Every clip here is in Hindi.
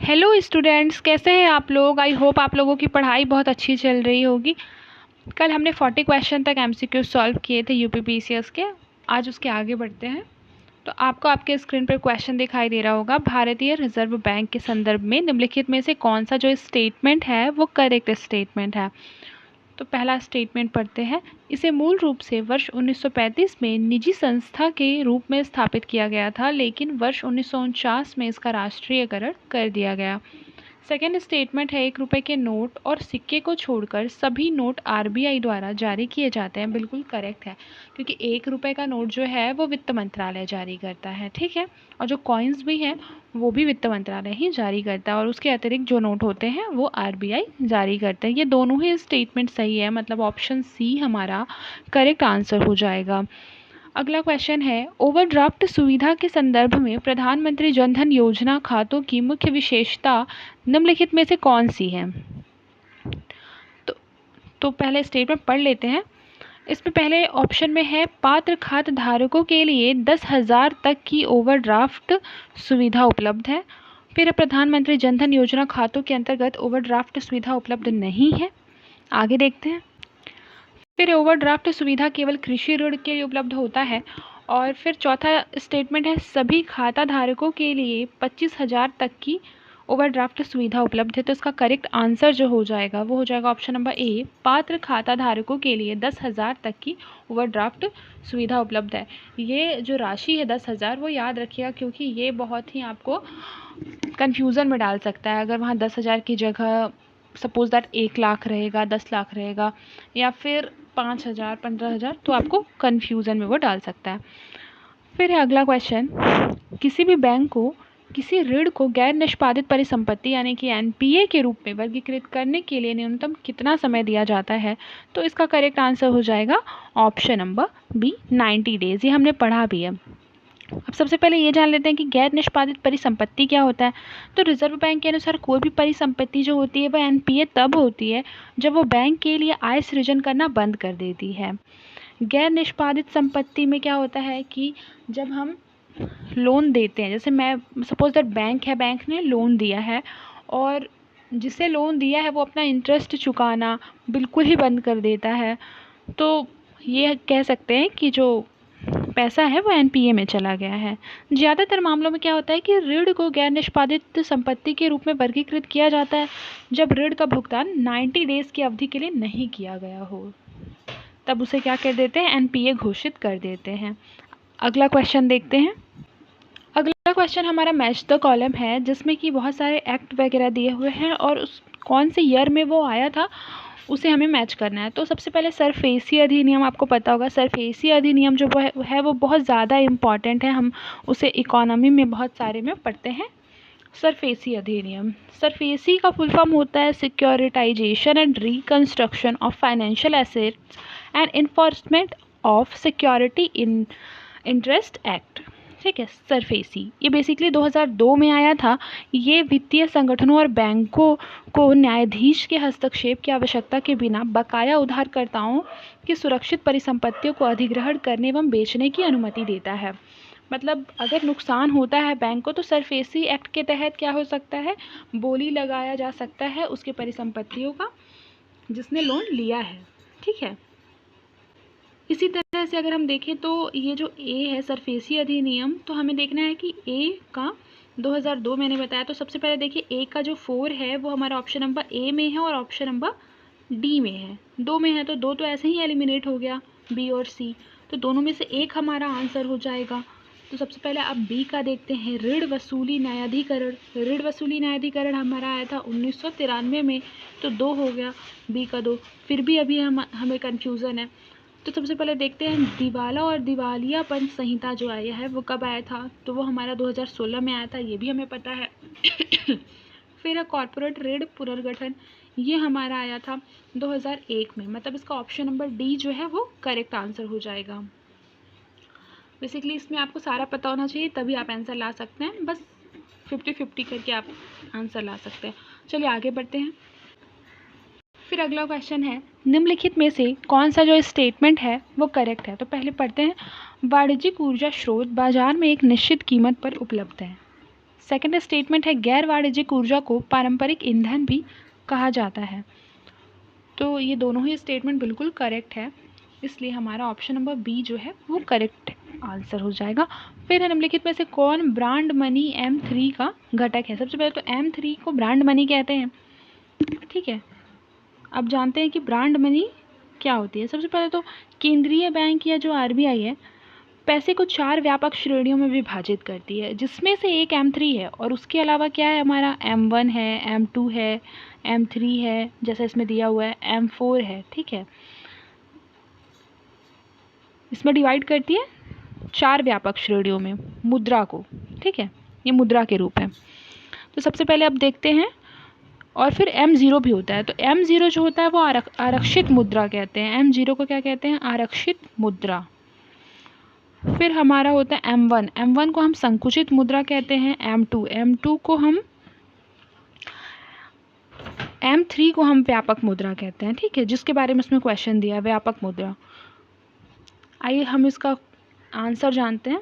हेलो स्टूडेंट्स, कैसे हैं आप लोग। आई होप आप लोगों की पढ़ाई बहुत अच्छी चल रही होगी। कल हमने 40 क्वेश्चन तक एमसीक्यू सॉल्व किए थे यूपीपीसीएस के। आज उसके आगे बढ़ते हैं। तो आपको आपके स्क्रीन पर क्वेश्चन दिखाई दे रहा होगा। भारतीय रिजर्व बैंक के संदर्भ में निम्नलिखित में से कौन सा जो स्टेटमेंट है वो करेक्ट स्टेटमेंट है। तो पहला स्टेटमेंट पढ़ते हैं। इसे मूल रूप से वर्ष 1935 में निजी संस्था के रूप में स्थापित किया गया था, लेकिन वर्ष 1949 में इसका राष्ट्रीयकरण कर दिया गया। सेकेंड स्टेटमेंट है, 1 रुपये के नोट और सिक्के को छोड़कर सभी नोट आरबीआई द्वारा जारी किए जाते हैं। बिल्कुल करेक्ट है, क्योंकि 1 रुपये का नोट जो है वो वित्त मंत्रालय जारी करता है, ठीक है। और जो कॉइन्स भी हैं वो भी वित्त मंत्रालय ही जारी करता है, और उसके अतिरिक्त जो नोट होते हैं वो आरबीआई जारी करते हैं। ये दोनों ही स्टेटमेंट सही है, मतलब ऑप्शन सी हमारा करेक्ट आंसर हो जाएगा। अगला क्वेश्चन है, ओवरड्राफ्ट सुविधा के संदर्भ में प्रधानमंत्री जनधन योजना खातों की मुख्य विशेषता निम्नलिखित में से कौन सी है। तो पहले स्टेटमेंट पढ़ लेते हैं। इसमें पहले ऑप्शन में है, पात्र खाते धारकों के लिए 10,000 तक की ओवरड्राफ्ट सुविधा उपलब्ध है। फिर प्रधानमंत्री जनधन योजना खातों के अंतर्गत ओवरड्राफ्ट सुविधा उपलब्ध नहीं है। आगे देखते हैं। फिर ओवरड्राफ्ट सुविधा केवल कृषि ऋण के लिए उपलब्ध होता है। और फिर चौथा स्टेटमेंट है, सभी खाता धारकों के लिए 25,000 तक की ओवरड्राफ्ट सुविधा उपलब्ध है। तो इसका करेक्ट आंसर जो हो जाएगा वो हो जाएगा ऑप्शन नंबर ए, पात्र खाता धारकों के लिए 10,000 तक की ओवरड्राफ्ट सुविधा उपलब्ध है। ये जो राशि है 10,000 वो याद रखिएगा, क्योंकि ये बहुत ही आपको कन्फ्यूज़न में डाल सकता है। अगर वहाँ 10,000 की जगह सपोज दैट 1 लाख रहेगा, 10 लाख रहेगा, या फिर 5,000, 15,000, तो आपको कन्फ्यूज़न में वो डाल सकता है। फिर है अगला क्वेश्चन, किसी भी बैंक को किसी ऋण को गैर निष्पादित परिसंपत्ति यानी कि एनपीए के रूप में वर्गीकृत करने के लिए न्यूनतम कितना समय दिया जाता है। तो इसका करेक्ट आंसर हो जाएगा ऑप्शन नंबर बी, 90 डेज़। ये हमने पढ़ा भी है। अब सबसे पहले ये जान लेते हैं कि गैर निष्पादित परिसंपत्ति क्या होता है। तो रिजर्व बैंक के अनुसार कोई भी परिसंपत्ति जो होती है वह एनपीए तब होती है जब वो बैंक के लिए आय सृजन करना बंद कर देती है। गैर निष्पादित संपत्ति में क्या होता है कि जब हम लोन देते हैं, जैसे मैं सपोज दैट बैंक है, बैंक ने लोन दिया है और जिसे लोन दिया है वो अपना इंटरेस्ट चुकाना बिल्कुल ही बंद कर देता है, तो ये कह सकते हैं कि जो पैसा है वो एनपीए में चला गया है। ज़्यादातर मामलों में क्या होता है कि ऋण को गैर निष्पादित संपत्ति के रूप में वर्गीकृत किया जाता है जब ऋण का भुगतान 90 डेज़ की अवधि के लिए नहीं किया गया हो, तब उसे क्या कर देते हैं, एनपीए घोषित कर देते हैं। अगला क्वेश्चन देखते हैं। अगला क्वेश्चन हमारा मैच द कॉलम है, जिसमें कि बहुत सारे एक्ट वगैरह दिए हुए हैं और उस कौन से ईयर में वो आया था उसे हमें मैच करना है। तो सबसे पहले सरफेसी अधिनियम, आपको पता होगा सरफेसी अधिनियम जो है वो बहुत ज़्यादा इम्पॉर्टेंट है। हम उसे इकोनॉमी में बहुत सारे में पढ़ते हैं। सरफेसी अधिनियम, सरफेसी का फुल फॉर्म होता है securitisation and reconstruction of financial assets and enforcement of security in interest act, ठीक है। सरफेसी ये बेसिकली 2002 में आया था। ये वित्तीय संगठनों और बैंकों को न्यायाधीश के हस्तक्षेप की आवश्यकता के बिना बकाया उधारकर्ताओं की सुरक्षित परिसंपत्तियों को अधिग्रहण करने एवं बेचने की अनुमति देता है। मतलब अगर नुकसान होता है बैंक को तो सरफेसी एक्ट के तहत क्या हो सकता है, बोली लगाया जा सकता है उसके परिसंपत्तियों का जिसने लोन लिया है, ठीक है। इसी तरह से अगर हम देखें तो ये जो ए है सरफेसी अधिनियम, तो हमें देखना है कि ए का 2002 मैंने बताया। तो सबसे पहले देखिए ए का जो 4 है वो हमारा ऑप्शन नंबर ए में है और ऑप्शन नंबर डी में है। 2 में है तो 2 तो ऐसे ही एलिमिनेट हो गया, बी और सी, तो दोनों में से एक हमारा आंसर हो जाएगा। तो सबसे पहले आप बी का देखते हैं, ऋण वसूली न्यायाधिकरण। ऋण वसूली न्यायाधिकरण हमारा आया था 1993 में, तो 2 हो गया, बी का 2। फिर भी अभी हमें कन्फ्यूज़न है। तो सबसे पहले देखते हैं दिवाला और दिवालियापन संहिता जो आया है वो कब आया था। तो वो हमारा 2016 में आया था, ये भी हमें पता है। फिर कॉर्पोरेट ऋण पुनर्गठन, ये हमारा आया था 2001 में। मतलब इसका ऑप्शन नंबर डी जो है वो करेक्ट आंसर हो जाएगा। बेसिकली इसमें आपको सारा पता होना चाहिए तभी आप आंसर ला सकते हैं, बस 50-50 करके आप आंसर ला सकते हैं। चलिए आगे बढ़ते हैं। फिर अगला क्वेश्चन है, निम्नलिखित में से कौन सा जो स्टेटमेंट है वो करेक्ट है। तो पहले पढ़ते हैं, वाणिज्यिक ऊर्जा स्रोत बाजार में एक निश्चित कीमत पर उपलब्ध है। सेकंड स्टेटमेंट है गैर वाणिज्यिक ऊर्जा को पारंपरिक ईंधन भी कहा जाता है। तो ये दोनों ही स्टेटमेंट बिल्कुल करेक्ट है, इसलिए हमारा ऑप्शन नंबर बी जो है वो करेक्ट आंसर हो जाएगा। फिर है निम्नलिखित में से कौन ब्रांड मनी M3 का घटक है? सबसे पहले तो M3 को ब्रांड मनी कहते हैं, ठीक है। अब जानते हैं कि ब्रांड मनी क्या होती है। सबसे पहले तो केंद्रीय बैंक या जो RBI है पैसे को 4 व्यापक श्रेणियों में विभाजित करती है, जिसमें से एक M3 है और उसके अलावा क्या है हमारा M1 है, M2 है, M3 है, जैसा इसमें दिया हुआ है M4 है, ठीक है। इसमें डिवाइड करती है 4 व्यापक श्रेणियों में मुद्रा को, ठीक है, ये मुद्रा के रूप है। तो सबसे पहले अब देखते हैं, और फिर M0 भी होता है। तो M0 जो होता है वो आरक्षित मुद्रा कहते हैं। M0 को क्या कहते हैं? आरक्षित मुद्रा। फिर हमारा होता है M1, M1 को हम संकुचित मुद्रा कहते हैं। M2 को हम M3 को हम व्यापक मुद्रा कहते हैं, ठीक है, जिसके बारे में उसमें क्वेश्चन दिया है, व्यापक मुद्रा। आइए हम इसका आंसर जानते हैं।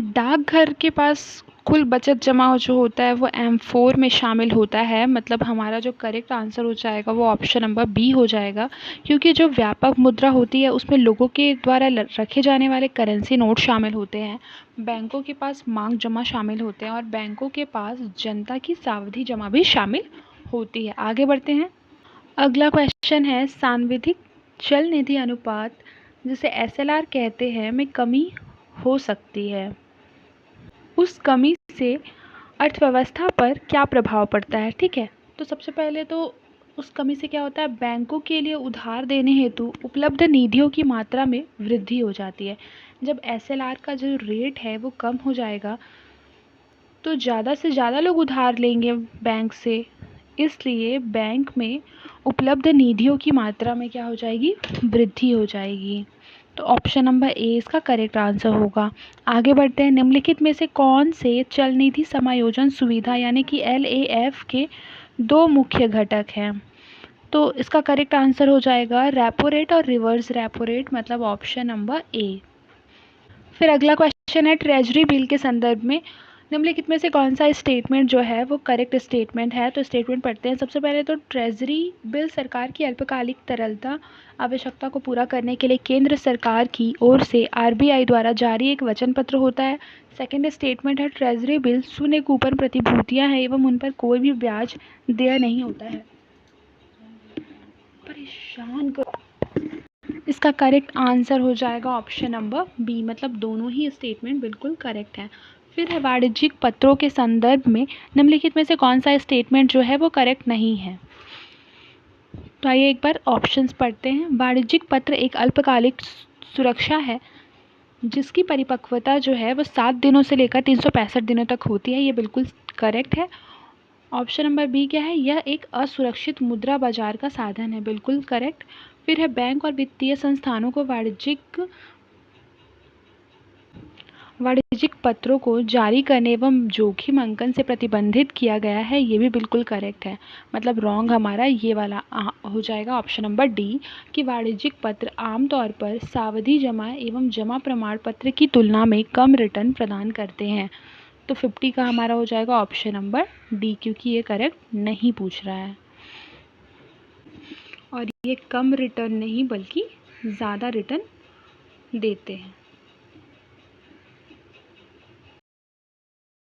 डाकघर के पास कुल बचत जमा जो होता है वो M4 में शामिल होता है, मतलब हमारा जो करेक्ट आंसर हो जाएगा वो ऑप्शन नंबर बी हो जाएगा, क्योंकि जो व्यापक मुद्रा होती है उसमें लोगों के द्वारा रखे जाने वाले करेंसी नोट शामिल होते हैं, बैंकों के पास मांग जमा शामिल होते हैं और बैंकों के पास जनता की सावधि जमा भी शामिल होती है। आगे बढ़ते हैं। अगला क्वेश्चन है सांविधिक चल निधि अनुपात जिसे SLR कहते हैं में कमी हो सकती है, उस कमी से अर्थव्यवस्था पर क्या प्रभाव पड़ता है, ठीक है। तो सबसे पहले तो उस कमी से क्या होता है, बैंकों के लिए उधार देने हेतु उपलब्ध निधियों की मात्रा में वृद्धि हो जाती है। जब SLR का जो रेट है वो कम हो जाएगा तो ज़्यादा से ज़्यादा लोग उधार लेंगे बैंक से, इसलिए बैंक में उपलब्ध निधियों की मात्रा में क्या हो जाएगी, वृद्धि हो जाएगी। तो ऑप्शन नंबर ए इसका करेक्ट आंसर होगा। आगे बढ़ते हैं। निम्नलिखित में से कौन से चल निधि समायोजन सुविधा यानी कि LAF के 2 मुख्य घटक हैं? तो इसका करेक्ट आंसर हो जाएगा रेपो रेट और रिवर्स रेपो रेट, मतलब ऑप्शन नंबर ए। फिर अगला क्वेश्चन है ट्रेजरी बिल के संदर्भ में निम्नलिखित में से कौन सा स्टेटमेंट जो है वो करेक्ट स्टेटमेंट है? तो स्टेटमेंट पढ़ते हैं। सबसे पहले तो ट्रेजरी बिल सरकार की अल्पकालिक तरलता आवश्यकता को पूरा करने के लिए केंद्र सरकार की ओर से RBI द्वारा जारी एक वचन पत्र होता है। सेकेंड स्टेटमेंट है ट्रेजरी बिल शून्य कूपन प्रतिभूतियाँ हैं एवं उन पर कोई भी ब्याज देय नहीं होता है। परेशान कर, इसका करेक्ट आंसर हो जाएगा ऑप्शन नंबर बी, मतलब दोनों ही स्टेटमेंट बिल्कुल करेक्ट है। फिर है वाणिज्यिक पत्रों के संदर्भ में निम्नलिखित में से कौन सा स्टेटमेंट जो है वो करेक्ट नहीं है? तो आइए एक बार ऑप्शंस पढ़ते हैं। वाणिज्यिक पत्र एक अल्पकालिक सुरक्षा है जिसकी परिपक्वता जो है वो 7 दिनों से लेकर 365 दिनों तक होती है, ये बिल्कुल करेक्ट है। ऑप्शन नंबर बी क्या है, यह एक असुरक्षित मुद्रा बाजार का साधन है, बिल्कुल करेक्ट। फिर है बैंक और वित्तीय संस्थानों को वाणिज्यिक पत्रों को जारी करने एवं जोखिम अंकन से प्रतिबंधित किया गया है, ये भी बिल्कुल करेक्ट है, मतलब रॉन्ग हमारा ये वाला हो जाएगा ऑप्शन नंबर डी कि वाणिज्यिक पत्र आमतौर पर सावधि जमा एवं जमा प्रमाण पत्र की तुलना में कम रिटर्न प्रदान करते हैं। तो 50 का हमारा हो जाएगा ऑप्शन नंबर डी, क्योंकि ये करेक्ट नहीं पूछ रहा है और ये कम रिटर्न नहीं बल्कि ज़्यादा रिटर्न देते हैं।